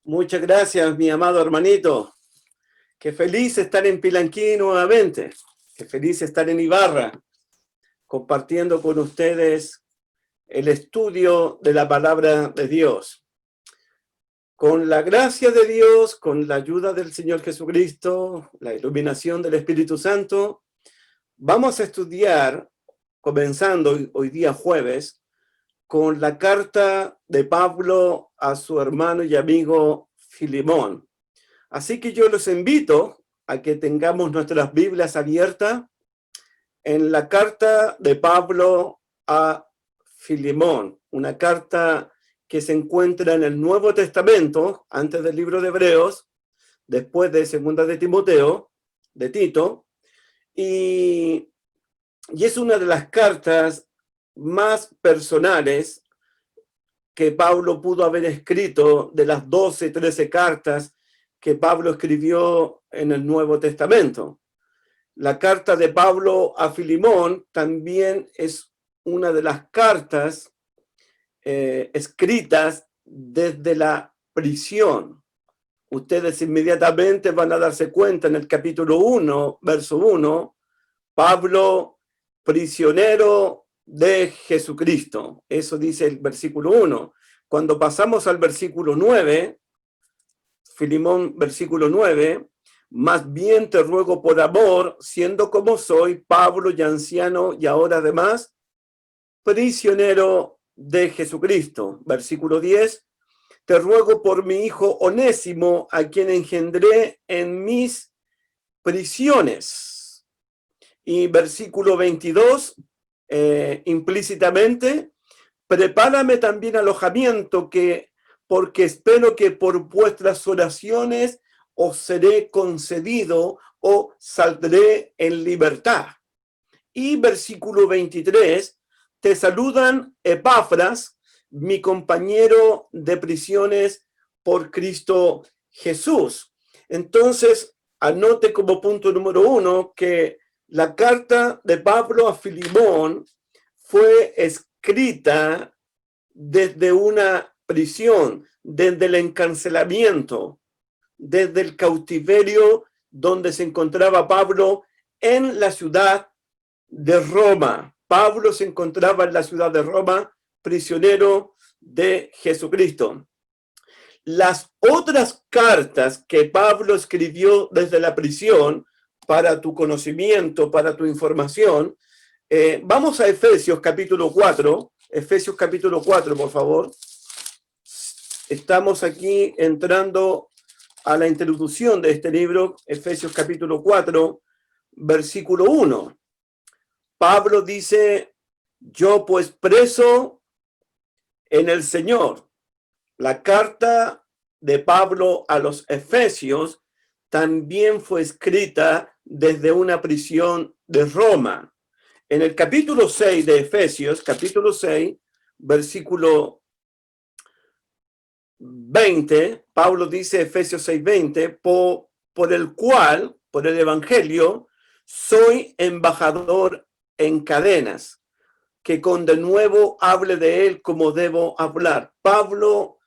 Muchas gracias, mi amado hermanito. Qué feliz estar en Pilanquí nuevamente. Qué feliz estar en Ibarra, compartiendo con ustedes el estudio de la palabra de Dios. Con la gracia de Dios, con la ayuda del Señor Jesucristo, la iluminación del Espíritu Santo, vamos a estudiar, comenzando hoy día jueves, con la carta de Pablo a su hermano y amigo Filemón. Así que yo los invito a que tengamos nuestras Biblias abiertas en la carta de Pablo a Filemón, una carta que se encuentra en el Nuevo Testamento, antes del libro de Hebreos, después de Segunda de Timoteo, de Tito, y es una de las cartas más personales que Pablo pudo haber escrito de las 12, 13 cartas que Pablo escribió en el Nuevo Testamento. La carta de Pablo a Filemón también es una de las cartas escritas desde la prisión. Ustedes inmediatamente van a darse cuenta en el capítulo 1, verso 1, Pablo, prisionero de Jesucristo. Eso dice el versículo 1. Cuando pasamos al versículo 9, Filemón, versículo 9, más bien te ruego por amor, siendo como soy, Pablo y anciano y ahora además prisionero de Jesucristo. Versículo 10, te ruego por mi hijo Onésimo, a quien engendré en mis prisiones. Y versículo 22, implícitamente, prepárame también alojamiento, porque espero que por vuestras oraciones os seré concedido o saldré en libertad. Y versículo 23, te saludan Epafras, mi compañero de prisiones por Cristo Jesús. Entonces, anote como punto número 1 que la carta de Pablo a Filemón fue escrita desde una prisión, desde el encarcelamiento, desde el cautiverio donde se encontraba Pablo en la ciudad de Roma. Pablo se encontraba en la ciudad de Roma, prisionero de Jesucristo. Las otras cartas que Pablo escribió desde la prisión, para tu conocimiento, para tu información, vamos a Efesios capítulo 4, Efesios capítulo 4, por favor. Estamos aquí entrando a la introducción de este libro, Efesios capítulo 4, versículo 1. Pablo dice, yo pues preso en el Señor. La carta de Pablo a los Efesios también fue escrita desde una prisión de Roma. En el capítulo 6 de Efesios, capítulo 6, versículo 20, Pablo dice, Efesios 6:20, por el cual, por el Evangelio, soy embajador en cadenas, que con de nuevo hable de él como debo hablar. Pablo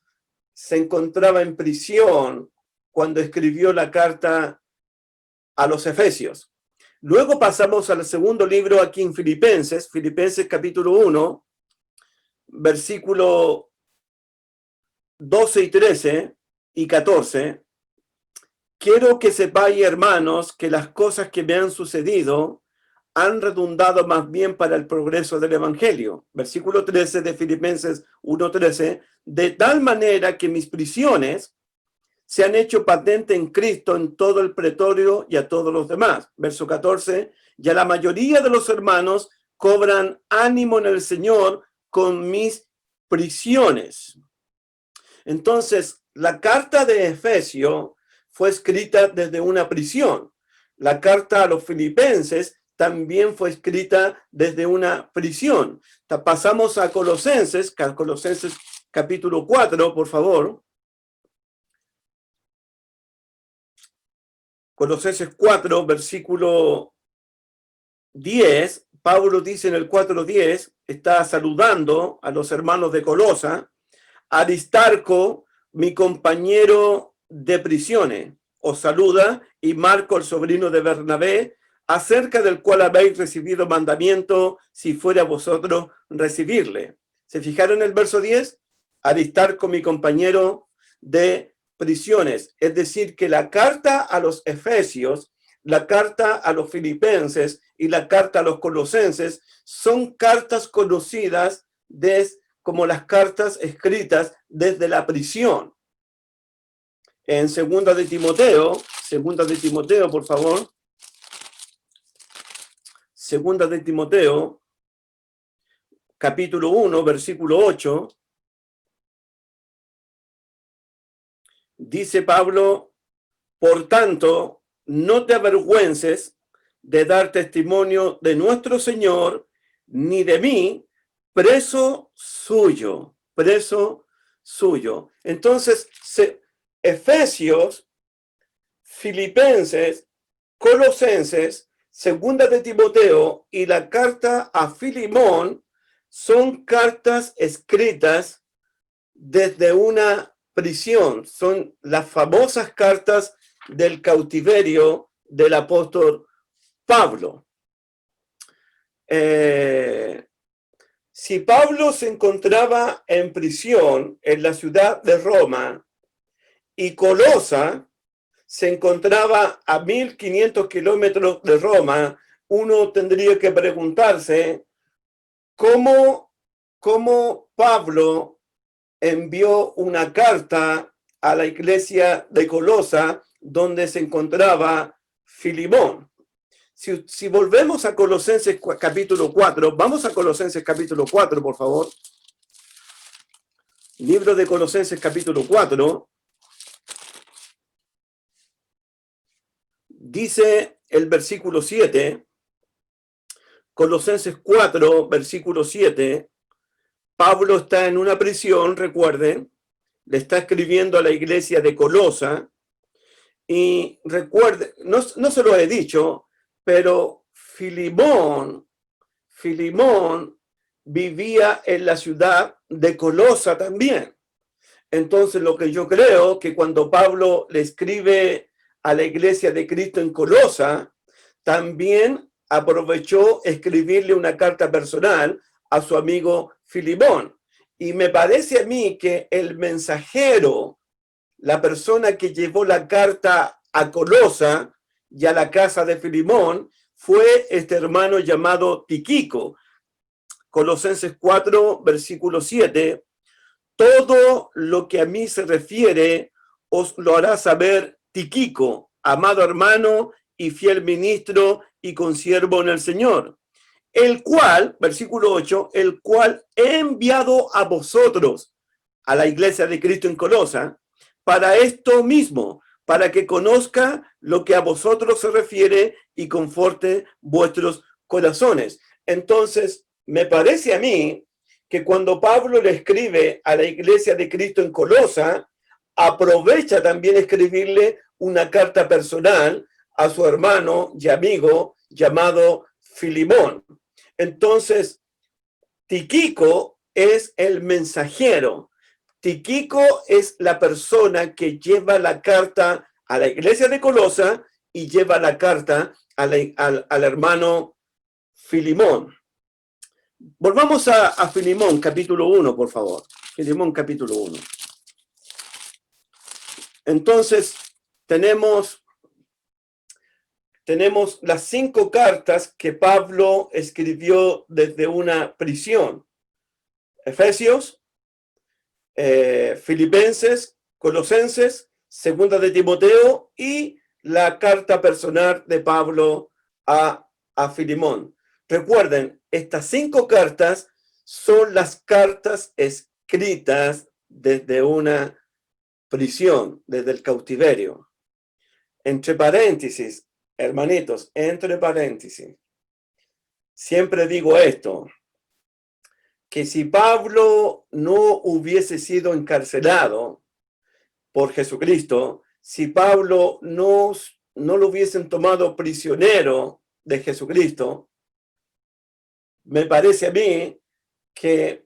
se encontraba en prisión cuando escribió la carta a los Efesios. Luego pasamos al segundo libro aquí en Filipenses, Filipenses capítulo 1, versículo 12 y 13 y 14. Quiero que sepáis, hermanos, que las cosas que me han sucedido han redundado más bien para el progreso del Evangelio. Versículo 13 de Filipenses 1:13, de tal manera que mis prisiones se han hecho patente en Cristo en todo el pretorio y a todos los demás. Verso 14, ya la mayoría de los hermanos cobran ánimo en el Señor con mis prisiones. Entonces, la carta de Efesios fue escrita desde una prisión. La carta a los filipenses también fue escrita desde una prisión. Pasamos a Colosenses capítulo 4, por favor. Colosenses 4, versículo 10, Pablo dice en el 4:10, está saludando a los hermanos de Colosa, Aristarco, mi compañero de prisiones, os saluda, y Marco, el sobrino de Bernabé, acerca del cual habéis recibido mandamiento, si fuera vosotros recibirle. ¿Se fijaron en el verso 10? Aristarco, mi compañero de prisiones. Es decir, que la carta a los Efesios, la carta a los Filipenses y la carta a los Colosenses son cartas conocidas como las cartas escritas desde la prisión. En segunda de Timoteo, por favor. Segunda de Timoteo, capítulo 1, versículo 8. Dice Pablo: por tanto, no te avergüences de dar testimonio de nuestro Señor, ni de mí, preso suyo. Entonces, Efesios, Filipenses, Colosenses, segunda de Timoteo y la carta a Filimón son cartas escritas desde una prisión. Son las famosas cartas del cautiverio del apóstol Pablo. Si Pablo se encontraba en prisión en la ciudad de Roma y Colosa se encontraba a 1500 kilómetros de Roma, uno tendría que preguntarse cómo Pablo envió una carta a la iglesia de Colosa donde se encontraba Filimón. Si volvemos a Colosenses capítulo 4, vamos a Colosenses capítulo 4, por favor. Libro de Colosenses capítulo 4. Dice el versículo 7, Colosenses 4, versículo 7, Pablo está en una prisión, recuerden, le está escribiendo a la iglesia de Colosa, y recuerden, no se lo he dicho, pero Filimón vivía en la ciudad de Colosa también. Entonces, lo que yo creo que cuando Pablo le escribe a la iglesia de Cristo en Colosa, también aprovechó escribirle una carta personal a su amigo Filimón. Y me parece a mí que el mensajero, la persona que llevó la carta a Colosa y a la casa de Filimón, fue este hermano llamado Tíquico. Colosenses 4, versículo 7. Todo lo que a mí se refiere os lo hará saber Tíquico, amado hermano y fiel ministro y consiervo en el Señor, el cual, versículo 8, el cual he enviado a vosotros, a la iglesia de Cristo en Colosa, para esto mismo, para que conozca lo que a vosotros se refiere y conforte vuestros corazones. Entonces, me parece a mí que cuando Pablo le escribe a la iglesia de Cristo en Colosa, aprovecha también escribirle una carta personal a su hermano y amigo llamado Filimón. Entonces, Tíquico es el mensajero. Tíquico es la persona que lleva la carta a la iglesia de Colosa y lleva la carta al hermano Filimón. Volvamos a Filimón, capítulo 1, por favor. Filimón, capítulo 1. Entonces, tenemos las 5 cartas que Pablo escribió desde una prisión. Efesios, Filipenses, Colosenses, segunda de Timoteo y la carta personal de Pablo a Filimón. Recuerden, estas 5 cartas son las cartas escritas desde una prisión, desde el cautiverio. Entre paréntesis, hermanitos, entre paréntesis, siempre digo esto, que si Pablo no hubiese sido encarcelado por Jesucristo, si Pablo no lo hubiesen tomado prisionero de Jesucristo, me parece a mí que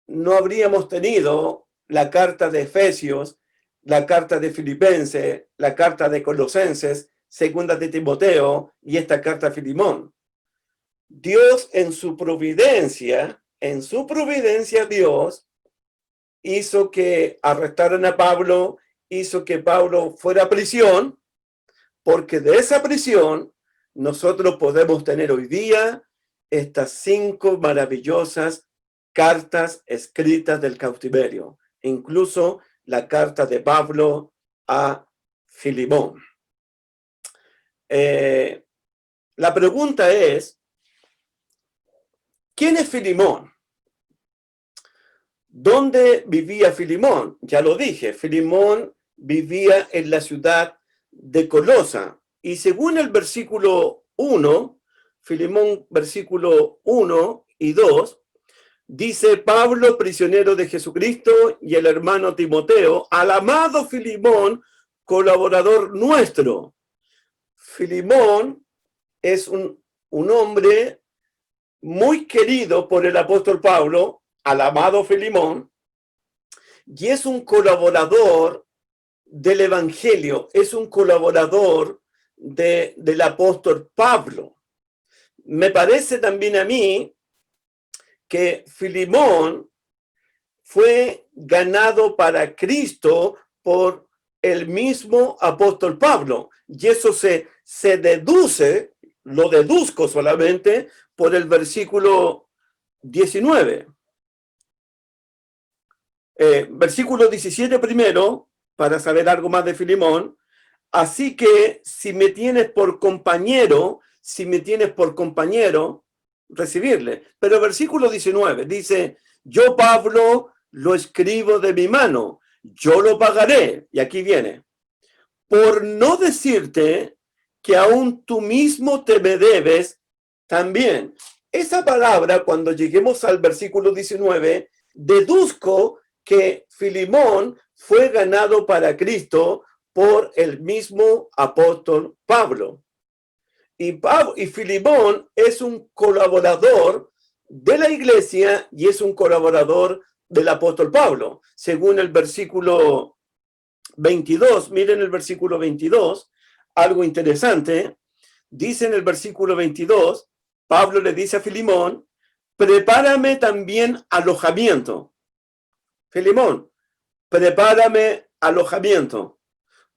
no habríamos tenido la carta de Efesios la carta de Filipenses, la carta de Colosenses, segunda de Timoteo y esta carta a Filimón. Dios en su providencia Dios hizo que arrestaran a Pablo, hizo que Pablo fuera a prisión, porque de esa prisión nosotros podemos tener hoy día estas 5 maravillosas cartas escritas del cautiverio, incluso la carta de Pablo a Filimón. La pregunta es, ¿quién es Filimón? ¿Dónde vivía Filimón? Ya lo dije, Filimón vivía en la ciudad de Colosa. Y según el versículo 1, Filimón versículo 1 y 2, dice: Pablo, prisionero de Jesucristo, y el hermano Timoteo, al amado Filimón, colaborador nuestro. Filimón es un hombre muy querido por el apóstol Pablo, al amado Filimón, y es un colaborador del Evangelio, es un colaborador del apóstol Pablo. Me parece también a mí que Filimón fue ganado para Cristo por el mismo apóstol Pablo, y eso se deduce, lo deduzco solamente por el versículo 19. Versículo 17 primero, para saber algo más de Filimón. Así que si me tienes por compañero, recibirle. Pero versículo 19 dice: yo, Pablo, lo escribo de mi mano, yo lo pagaré. Y aquí viene: por no decirte que aún tú mismo te me debes también. Esa palabra, cuando lleguemos al versículo 19, deduzco que Filimón fue ganado para Cristo por el mismo apóstol Pablo. Y Filimón es un colaborador de la iglesia y es un colaborador del apóstol Pablo. Según el versículo 22, miren el versículo 22, algo interesante. Dice en el versículo 22, Pablo le dice a Filimón: prepárame también alojamiento. Filimón, prepárame alojamiento,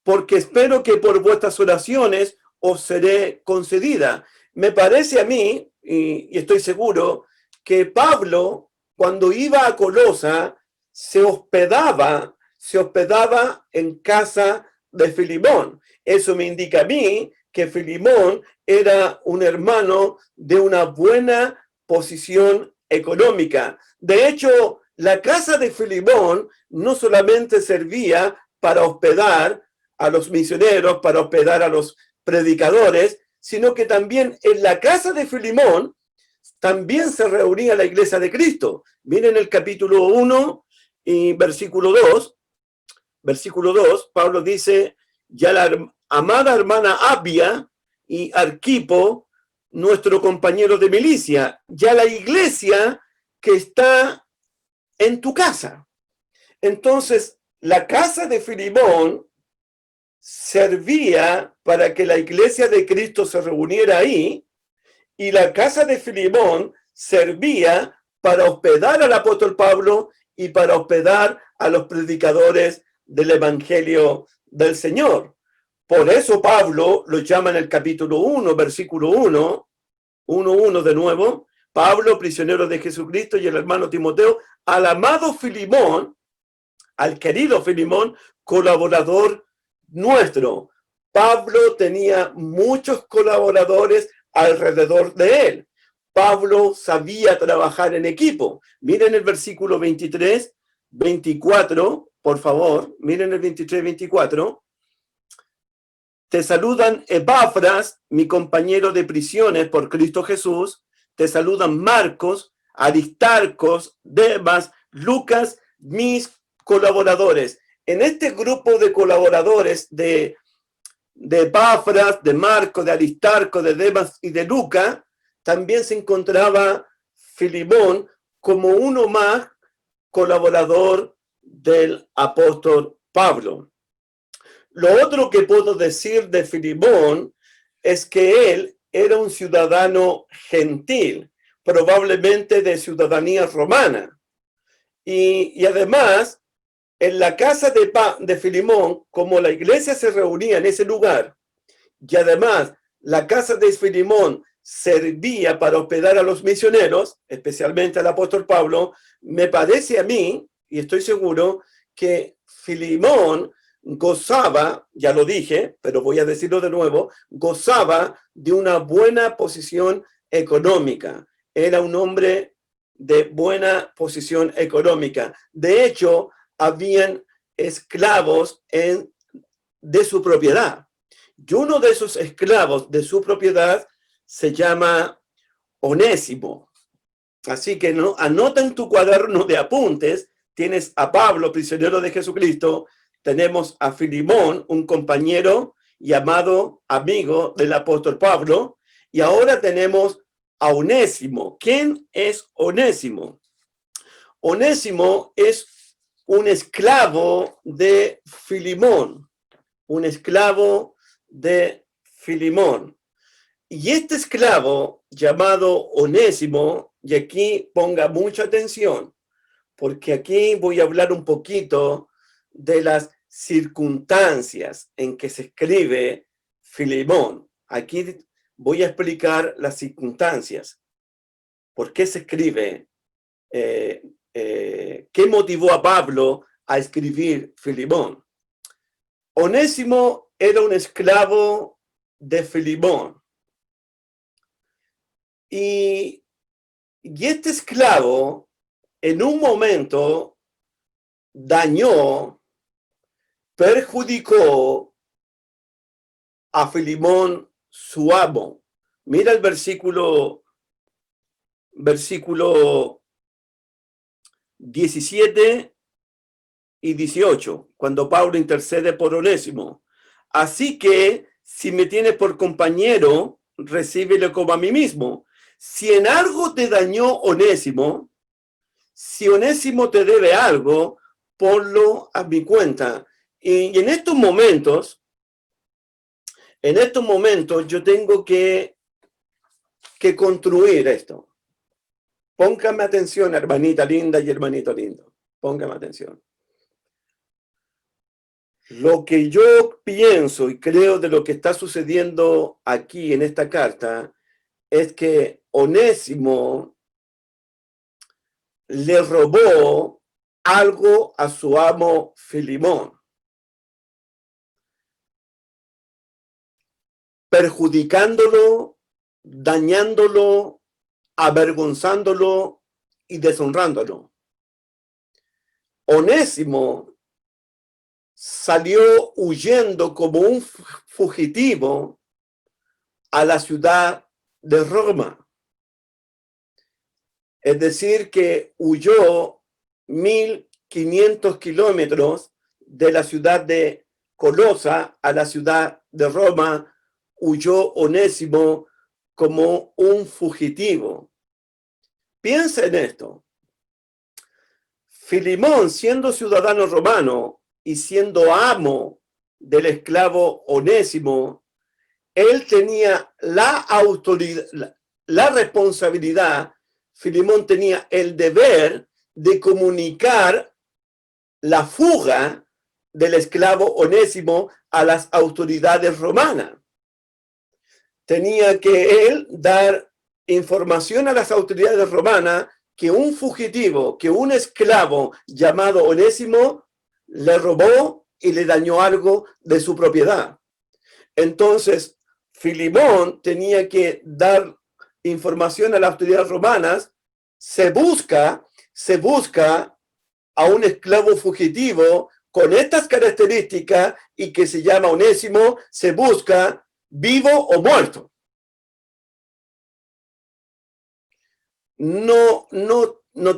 porque espero que por vuestras oraciones os seré concedida. Me parece a mí, y estoy seguro, que Pablo, cuando iba a Colosa, se hospedaba en casa de Filimón. Eso me indica a mí que Filimón era un hermano de una buena posición económica. De hecho, la casa de Filimón no solamente servía para hospedar a los misioneros, para hospedar a los predicadores, sino que también en la casa de Filimón también se reunía la iglesia de Cristo. Miren el capítulo 1 y versículo 2. Versículo 2, Pablo dice: ya la amada hermana Apia y Arquipo, nuestro compañero de milicia, ya la iglesia que está en tu casa. Entonces, la casa de Filimón servía para que la iglesia de Cristo se reuniera ahí, y la casa de Filimón servía para hospedar al apóstol Pablo y para hospedar a los predicadores del Evangelio del Señor. Por eso Pablo lo llama en el capítulo 1, versículo 1 de nuevo: Pablo, prisionero de Jesucristo, y el hermano Timoteo, al amado Filimón, al querido Filimón, colaborador nuestro. Pablo tenía muchos colaboradores alrededor de él. Pablo sabía trabajar en equipo. Miren el versículo 23, 24, por favor. Miren el 23, 24. Te saludan Epafras, mi compañero de prisiones por Cristo Jesús. Te saludan Marcos, Aristarcos, Demas, Lucas, mis colaboradores. En este grupo de colaboradores de Epafras, de Marcos, de Aristarco, de Demas y de Lucas, también se encontraba Filimón como uno más colaborador del apóstol Pablo. Lo otro que puedo decir de Filimón es que él era un ciudadano gentil, probablemente de ciudadanía romana. Y además, en la casa de Filimón, como la iglesia se reunía en ese lugar, y además la casa de Filimón servía para hospedar a los misioneros, especialmente al apóstol Pablo, me parece a mí, y estoy seguro, que Filimón gozaba, ya lo dije, pero voy a decirlo de nuevo, gozaba de una buena posición económica. Era un hombre de buena posición económica. De hecho, habían esclavos de su propiedad. Y uno de esos esclavos de su propiedad se llama Onésimo. Así que no, anota en tu cuaderno de apuntes, tienes a Pablo, prisionero de Jesucristo, tenemos a Filimón, un compañero y amado amigo del apóstol Pablo, y ahora tenemos a Onésimo. ¿Quién es Onésimo? Onésimo es un esclavo de Filimón, un esclavo de Filimón. Y este esclavo llamado Onésimo, y aquí ponga mucha atención, porque aquí voy a hablar un poquito de las circunstancias en que se escribe Filimón. Aquí voy a explicar las circunstancias. ¿Por qué se escribe? ¿Qué motivó a Pablo a escribir Filimón? Onésimo era un esclavo de Filimón. Y este esclavo en un momento dañó, perjudicó a Filimón, su amo. Mira el versículo 17 y 18, cuando Pablo intercede por Onésimo. Así que, si me tienes por compañero, recíbelo como a mí mismo. Si en algo te dañó Onésimo, si Onésimo te debe algo, ponlo a mi cuenta. Y en estos momentos yo tengo que construir esto. Póngame atención, hermanita linda y hermanito lindo. Póngame atención. Lo que yo pienso y creo de lo que está sucediendo aquí en esta carta es que Onésimo le robó algo a su amo Filimón, perjudicándolo, dañándolo, avergonzándolo y deshonrándolo. Onésimo salió huyendo como un fugitivo a la ciudad de Roma. Es decir, que huyó 1.500 kilómetros de la ciudad de Colosa a la ciudad de Roma. Huyó Onésimo como un fugitivo. Piensa en esto. Filimón, siendo ciudadano romano y siendo amo del esclavo Onésimo, él tenía la autoridad, la responsabilidad. Filimón tenía el deber de comunicar la fuga del esclavo Onésimo a las autoridades romanas. Tenía que él dar información a las autoridades romanas que un fugitivo, que un esclavo llamado Onésimo le robó y le dañó algo de su propiedad. Entonces, Filimón tenía que dar información a las autoridades romanas. Se busca a un esclavo fugitivo con estas características y que se llama Onésimo, se busca vivo o muerto. No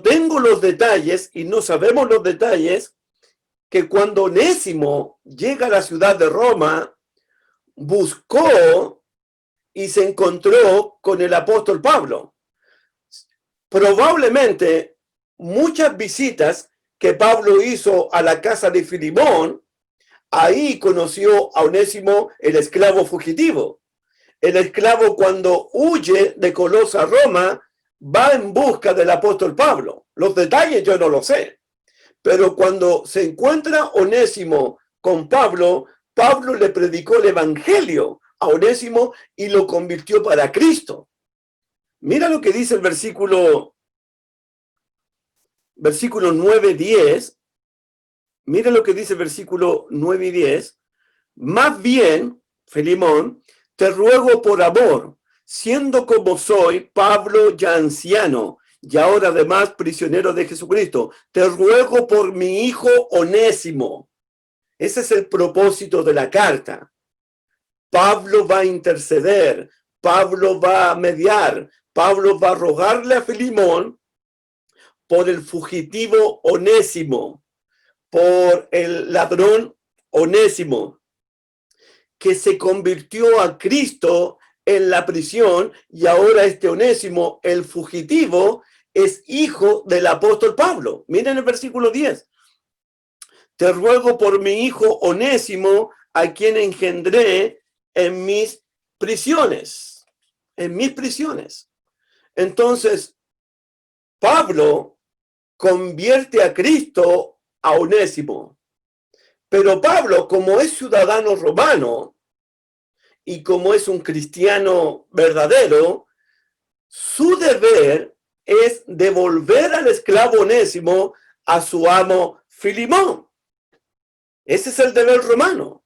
tengo los detalles y no sabemos los detalles que cuando Onésimo llega a la ciudad de Roma, buscó y se encontró con el apóstol Pablo. Probablemente muchas visitas que Pablo hizo a la casa de Filimón Ahí conoció a Onésimo, el esclavo fugitivo. El esclavo, cuando huye de Colosa a Roma, va en busca del apóstol Pablo. Los detalles yo no lo sé. Pero cuando se encuentra Onésimo con Pablo, Pablo le predicó el evangelio a Onésimo y lo convirtió para Cristo. Mira lo que dice el versículo 9-10. Mira lo que dice el versículo 9 y 10. Más bien, Filimón, te ruego por amor, siendo como soy, Pablo ya anciano, y ahora además prisionero de Jesucristo, te ruego por mi hijo Onésimo. Ese es el propósito de la carta. Pablo va a interceder, Pablo va a mediar, Pablo va a rogarle a Filimón por el fugitivo Onésimo, por el ladrón Onésimo, que se convirtió a Cristo en la prisión, y ahora este Onésimo, el fugitivo, es hijo del apóstol Pablo. Miren el versículo 10. Te ruego por mi hijo Onésimo, a quien engendré en mis prisiones. En mis prisiones. Entonces, Pablo convierte a Cristo a Onésimo. Pero Pablo, como es ciudadano romano y como es un cristiano verdadero, su deber es devolver al esclavo Onésimo a su amo Filimón. Ese es el deber romano.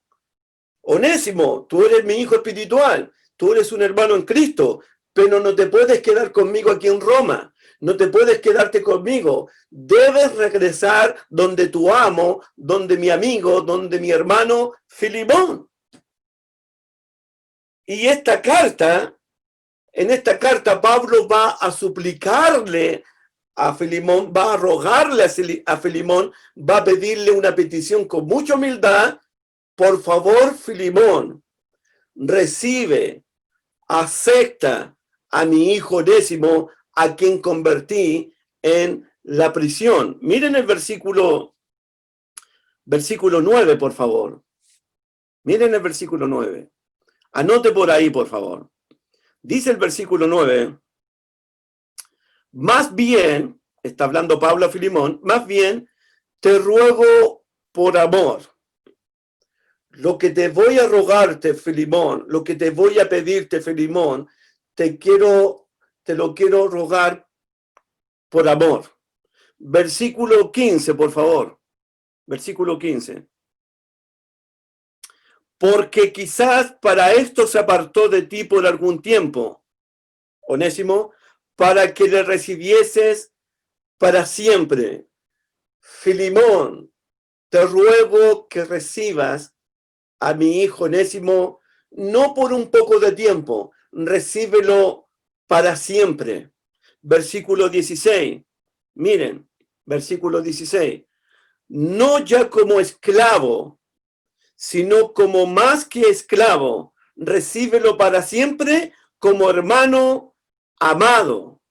Onésimo, tú eres mi hijo espiritual, tú eres un hermano en Cristo, pero no te puedes quedar conmigo aquí en Roma. No te puedes quedarte conmigo. Debes regresar donde tu amo, donde mi amigo, donde mi hermano Filimón. Y en esta carta Pablo va a suplicarle a Filimón, va a rogarle a Filimón, va a pedirle una petición con mucha humildad. Por favor, Filimón, recibe, acepta a mi hijo Onésimo, a quien convertí en la prisión. Miren el versículo 9, por favor. Miren el versículo 9. Anote por ahí, por favor. Dice el versículo 9, más bien, está hablando Pablo a Filimón, más bien te ruego por amor. Lo que te voy a rogarte, Filimón, lo que te voy a pedirte, Filimón, te lo quiero rogar por amor. Versículo 15, por favor. Versículo 15. Porque quizás para esto se apartó de ti por algún tiempo, Onésimo, para que le recibieses para siempre. Filimón, te ruego que recibas a mi hijo Onésimo, no por un poco de tiempo, recíbelo para siempre. Versículo 16. Miren, versículo 16. No ya como esclavo, sino como más que esclavo, recíbelo para siempre como hermano amado.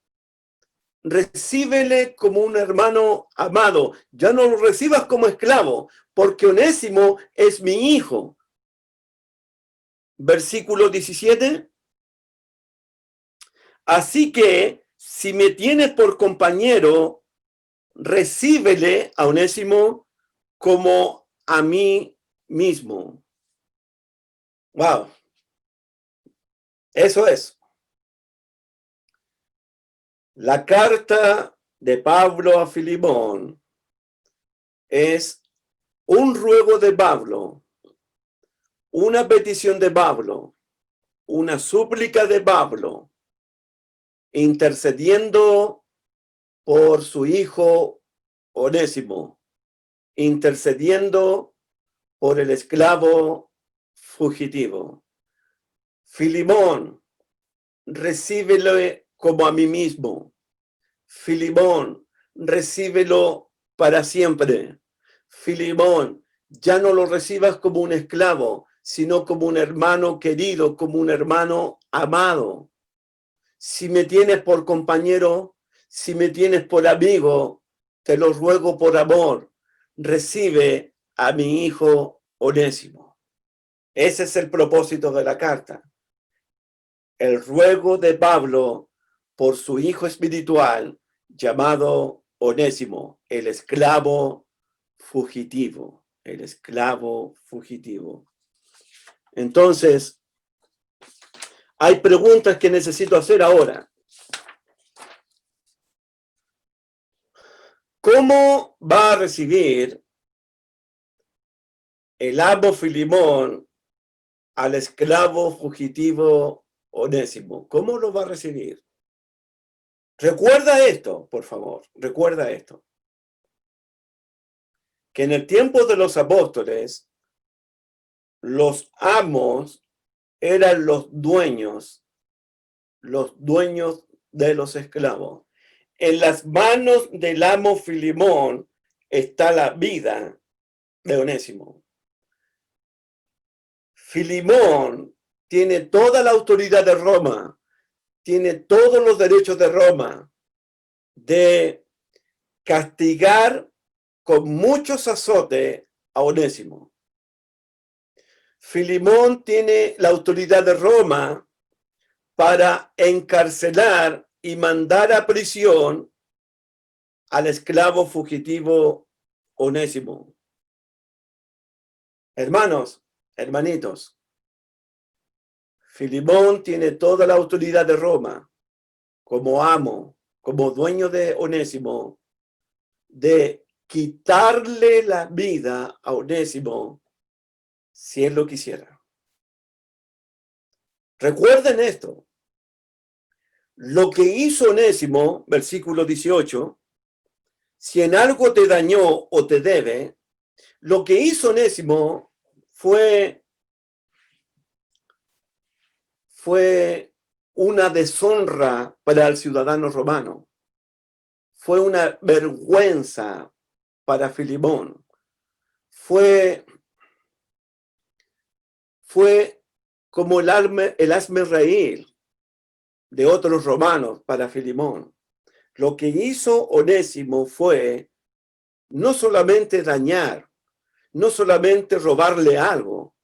Recíbele como un hermano amado. Ya no lo recibas como esclavo, porque Onésimo es mi hijo. Versículo 17. Así que si me tienes por compañero, recíbele a Onésimo como a mí mismo. Wow. Eso es. La carta de Pablo a Filimón es un ruego de Pablo, una petición de Pablo, una súplica de Pablo, intercediendo por su hijo Onésimo, intercediendo por el esclavo fugitivo. Filimón, recíbelo como a mí mismo. Filimón, recíbelo para siempre. Filimón, ya no lo recibas como un esclavo, sino como un hermano querido, como un hermano amado. Si me tienes por compañero, si me tienes por amigo, te lo ruego por amor. Recibe a mi hijo Onésimo. Ese es el propósito de la carta. El ruego de Pablo por su hijo espiritual llamado Onésimo, el esclavo fugitivo. El esclavo fugitivo. Entonces, hay preguntas que necesito hacer ahora. ¿Cómo va a recibir el amo Filimón al esclavo fugitivo Onésimo? ¿Cómo lo va a recibir? Recuerda esto, por favor, recuerda esto. Que en el tiempo de los apóstoles, los amos eran los dueños de los esclavos. En las manos del amo Filimón está la vida de Onésimo. Filimón tiene toda la autoridad de Roma, tiene todos los derechos de Roma de castigar con muchos azotes a Onésimo. Filimón tiene la autoridad de Roma para encarcelar y mandar a prisión al esclavo fugitivo Onésimo. Hermanos, hermanitos, Filimón tiene toda la autoridad de Roma como amo, como dueño de Onésimo, de quitarle la vida a Onésimo si él lo quisiera. Recuerden esto. Lo que hizo Onésimo, versículo 18, si en algo te dañó o te debe, lo que hizo Onésimo fue una deshonra para el ciudadano romano. Fue una vergüenza para Filimón. Fue como el hazmerreír de otros romanos para Filimón. Lo que hizo Onésimo fue no solamente dañar, no solamente robarle algo.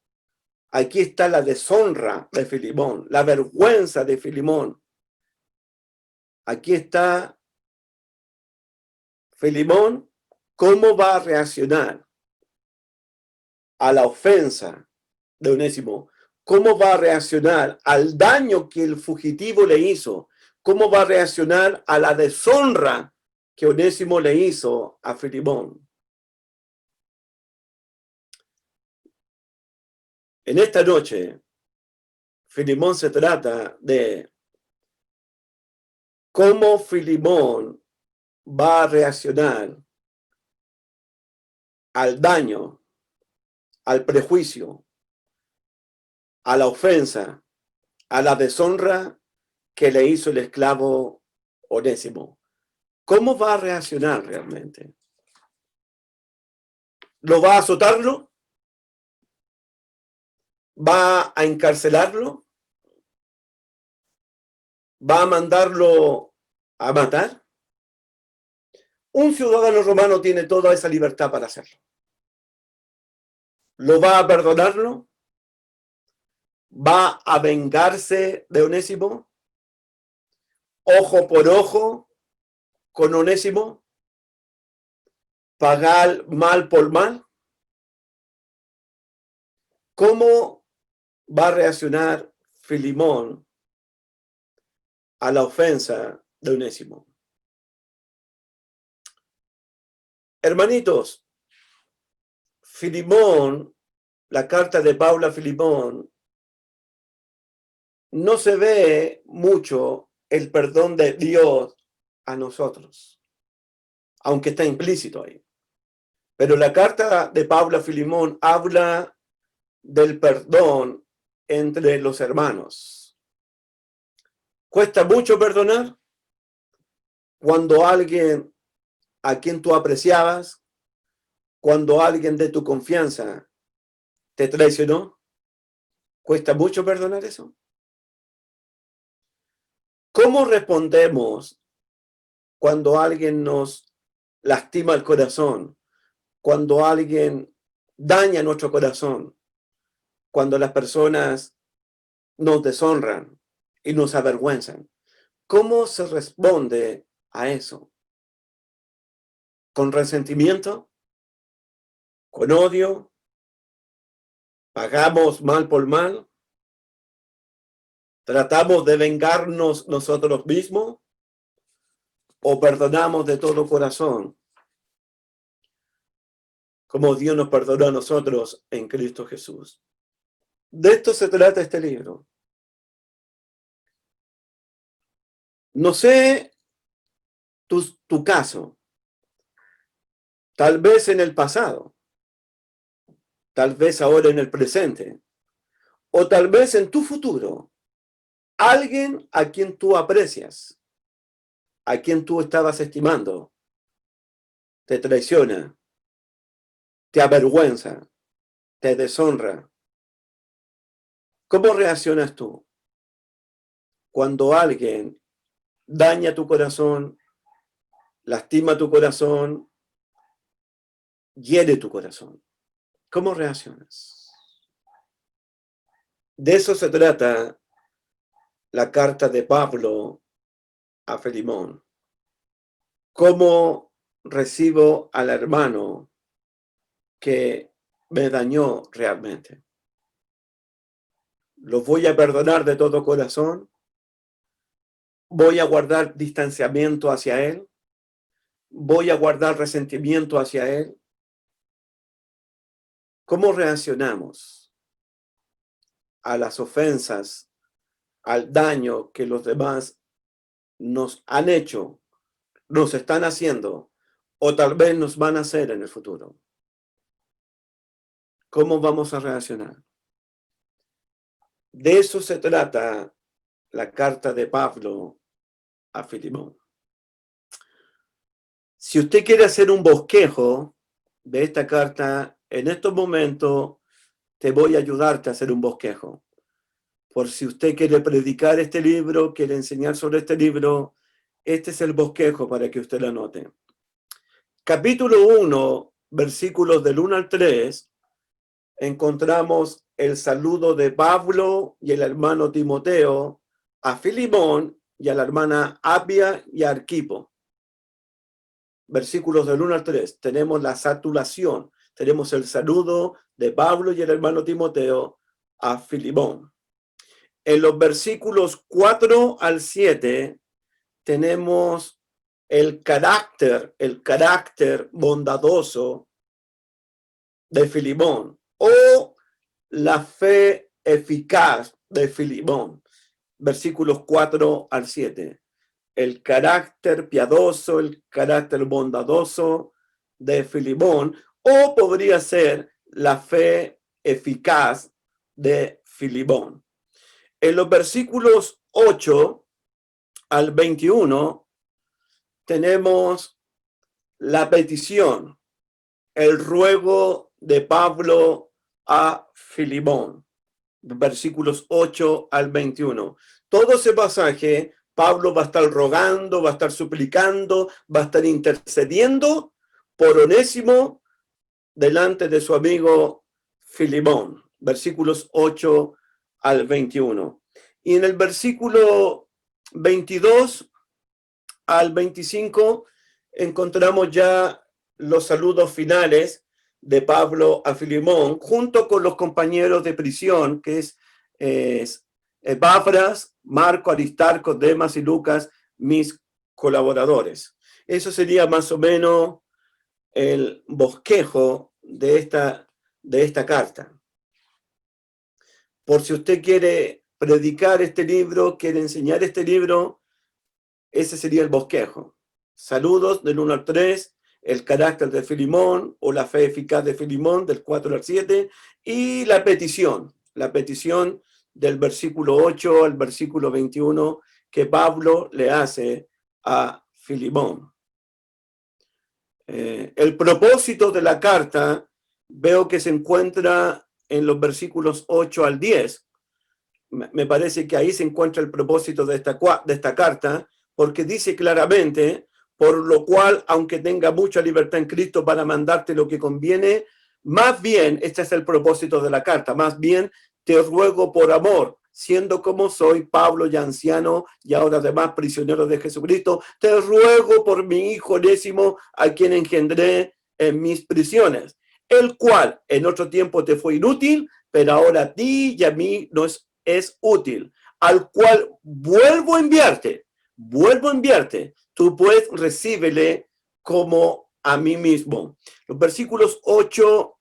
Aquí está la deshonra de Filimón, la vergüenza de Filimón. Aquí está Filimón, ¿cómo va a reaccionar a la ofensa de Onésimo? ¿Cómo va a reaccionar al daño que el fugitivo le hizo? ¿Cómo va a reaccionar a la deshonra que Onésimo le hizo a Filimón? En esta noche, Filimón se trata de cómo Filimón va a reaccionar al daño, al prejuicio, a la ofensa, a la deshonra que le hizo el esclavo Onésimo. ¿Cómo va a reaccionar realmente? ¿Lo va a azotarlo? ¿Va a encarcelarlo? ¿Va a mandarlo a matar? Un ciudadano romano tiene toda esa libertad para hacerlo. ¿Lo va a perdonarlo? ¿Va a vengarse de Onésimo? ¿Ojo por ojo con Onésimo? ¿Pagar mal por mal? ¿Cómo va a reaccionar Filimón a la ofensa de Onésimo? Hermanitos, Filimón, la carta de Pablo a Filimón, no se ve mucho el perdón de Dios a nosotros, aunque está implícito ahí. Pero la carta de Pablo a Filimón habla del perdón entre los hermanos. ¿Cuesta mucho perdonar? Cuando alguien a quien tú apreciabas, cuando alguien de tu confianza te traicionó, ¿cuesta mucho perdonar eso? ¿Cómo respondemos cuando alguien nos lastima el corazón? Cuando alguien daña nuestro corazón cuando las personas nos deshonran y nos avergüenzan. ¿Cómo se responde a eso? ¿Con resentimiento? ¿Con odio? ¿Pagamos mal por mal? ¿Tratamos de vengarnos nosotros mismos? ¿O perdonamos de todo corazón, como Dios nos perdonó a nosotros en Cristo Jesús? De esto se trata este libro. No sé tu caso, tal vez en el pasado, tal vez ahora en el presente, o tal vez en tu futuro, alguien a quien tú aprecias, a quien tú estabas estimando, te traiciona, te avergüenza, te deshonra. ¿Cómo reaccionas tú cuando alguien daña tu corazón, lastima tu corazón, hiere tu corazón? ¿Cómo reaccionas? De eso se trata la carta de Pablo a Filemón. ¿Cómo recibo al hermano que me dañó realmente? ¿Lo voy a perdonar de todo corazón? ¿Voy a guardar distanciamiento hacia él? ¿Voy a guardar resentimiento hacia él? ¿Cómo reaccionamos a las ofensas, al daño que los demás nos han hecho, nos están haciendo o tal vez nos van a hacer en el futuro? ¿Cómo vamos a reaccionar? De eso se trata la carta de Pablo a Filemón. Si usted quiere hacer un bosquejo de esta carta, en estos momentos te voy a ayudarte a hacer un bosquejo. Por si usted quiere predicar este libro, quiere enseñar sobre este libro, este es el bosquejo para que usted lo anote. Capítulo 1, versículos del 1 al 3, encontramos el saludo de Pablo y el hermano Timoteo a Filemón y a la hermana Apia y a Arquipo. Versículos del 1 al 3, tenemos la saturación, tenemos el saludo de Pablo y el hermano Timoteo a Filemón. En los versículos 4 al 7 tenemos el carácter bondadoso de Filemón o la fe eficaz de Filemón. Versículos 4 al 7. El carácter piadoso, el carácter bondadoso de Filemón, o podría ser la fe eficaz de Filemón. En los versículos 8 al 21 tenemos la petición, el ruego de Pablo a Filemón. Versículos 8 al 21. Todo ese pasaje, Pablo va a estar rogando, va a estar suplicando, va a estar intercediendo por Onésimo delante de su amigo Filemón. Versículos 8 al 21. Y en el versículo 22 al 25 encontramos ya los saludos finales de Pablo a Filemón, junto con los compañeros de prisión, que es Epafras, Marco, Aristarco, Demas y Lucas, mis colaboradores. Eso sería más o menos el bosquejo de esta carta. Por si usted quiere predicar este libro, quiere enseñar este libro, ese sería el bosquejo. Saludos del 1 al 3, el carácter de Filemón o la fe eficaz de Filemón del 4 al 7 y la petición del versículo 8 al versículo 21 que Pablo le hace a Filemón. El propósito de la carta veo que se encuentra en los versículos 8 al 10. Me parece que ahí se encuentra el propósito de esta carta, porque dice claramente, por lo cual, aunque tenga mucha libertad en Cristo para mandarte lo que conviene, Más bien, este es el propósito de la carta, más bien te ruego por amor, siendo como soy, Pablo ya anciano y ahora además prisionero de Jesucristo, te ruego por mi hijo Onésimo, a quien engendré en mis prisiones, el cual en otro tiempo te fue inútil, pero ahora a ti y a mí nos es útil, al cual vuelvo a enviarte, tú pues recíbele como a mí mismo. Los versículos 8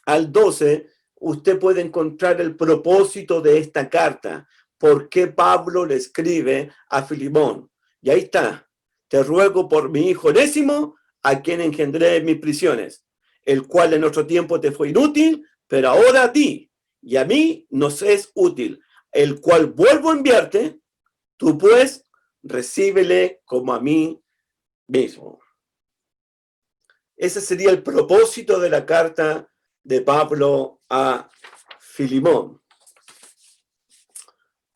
al 12, usted puede encontrar el propósito de esta carta, por qué Pablo le escribe a Filimón. Y ahí está, te ruego por mi hijo Onésimo, a quien engendré en mis prisiones, el cual en otro tiempo te fue inútil, pero ahora a ti y a mí nos es útil, el cual vuelvo a enviarte, tú pues recíbele como a mí mismo. Ese sería el propósito de la carta de Pablo a Filimón.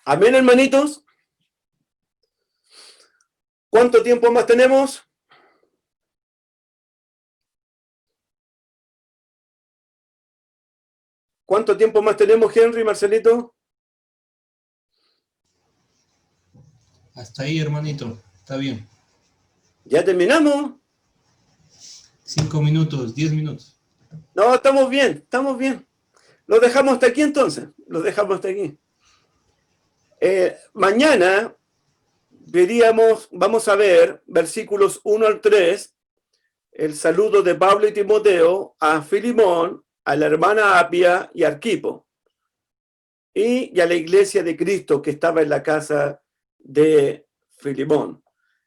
Amén, hermanitos. ¿Cuánto tiempo más tenemos? ¿Cuánto tiempo más tenemos, Henry, Marcelito? Hasta ahí, hermanito. Está bien. ¿Ya terminamos? 5 minutos, 10 minutos. No, estamos bien, estamos bien. Lo dejamos hasta aquí entonces. Lo dejamos hasta aquí. Mañana vamos a ver versículos 1 al 3, el saludo de Pablo y Timoteo a Filimón, a la hermana Apia y Arquipo, y a la iglesia de Cristo que estaba en la casa de Filimón.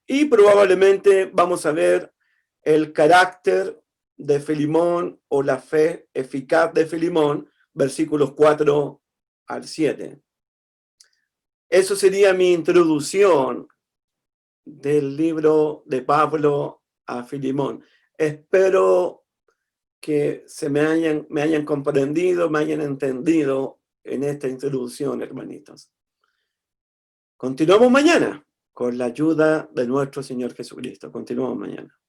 Y probablemente vamos a ver el carácter de Filimón o la fe eficaz de Filimón, versículos 4 al 7. Eso sería mi introducción del libro de Pablo a Filimón. Espero que me hayan comprendido, me hayan entendido en esta introducción, hermanitos. Continuamos mañana con la ayuda de nuestro Señor Jesucristo. Continuamos mañana.